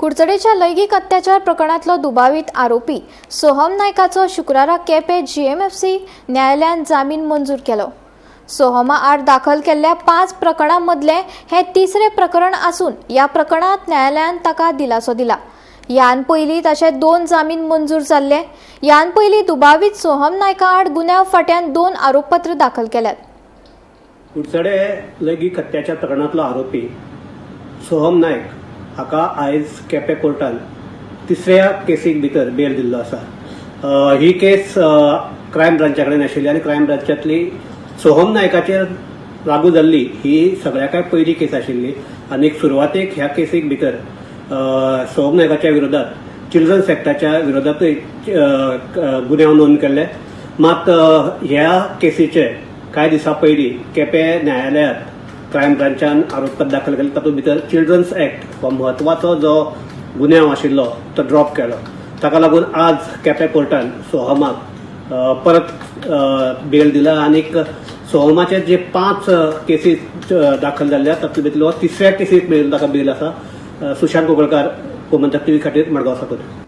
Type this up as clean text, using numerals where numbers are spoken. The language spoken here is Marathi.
कुडचडेच्या लैंगिक अत्याचार प्रकरणातलो दुबावित आरोपी सोहम नायकाचो शुक्रारा केपें जीएमएफसी न्यायालयान जामीन मंजूर केलो। सोहमा आड दाखल केल्ल्या 5 प्रकरणां मदलें हे तिसरे प्रकरण आसून ह्या प्रकरणात न्यायालयान ताका दिलासो दिला। ह्यान पयलीं ताचे 2 जामीन मंजूर जाल्ले। ह्यान पयलीं दुबावित सोहम नायका आड गुन्यांव फाट्यान 2 आरोपपत्र दाखल केल्यात। कुडचडे लैंगिक अत्याचार प्रकरणातलो आरोपी सोहम नायक हाका आयज केपें कोर्टान तिसऱ्या केसीक भितर बेल दिल्लो आसा। ही केस क्रायम ब्रांचा कडेन आशिल्ली आनी क्रायम ब्रांचांतली सोहम नायकाचेर लागू जाल्ली ही सगळ्याकाय पयली केस आशिल्ली आनी सुरवातेक ह्या केसीक भितर सोहम नायकाच्या विरोधात चिल्ड्रन्स एक्टाच्या विरोधातूय गुन्यांव नोंद केल्ले। मात ह्या केसीचे कांय दिसा पयलीं केपें न्यायालयांत क्रायम ब्रांचान आरोपपत्र दाखल केले तातूंत भितर चिल्ड्रन्स एक्ट हो म्हत्वाचो जो गुन्यांव आशिल्लो तो ड्रॉप केलो। ताका लागून आज केपें कोर्टान सोहमाक परत बेल दिला आनी सोहमाचे जे 5 केसीस दाखल जाल्ल्या तातूंत भितरलो तिसऱ्या केसीक मेळून ताका बेल आसा। सुशांत कोगळकार गोमंतक टीव्ही खातीर मडगांव साकून।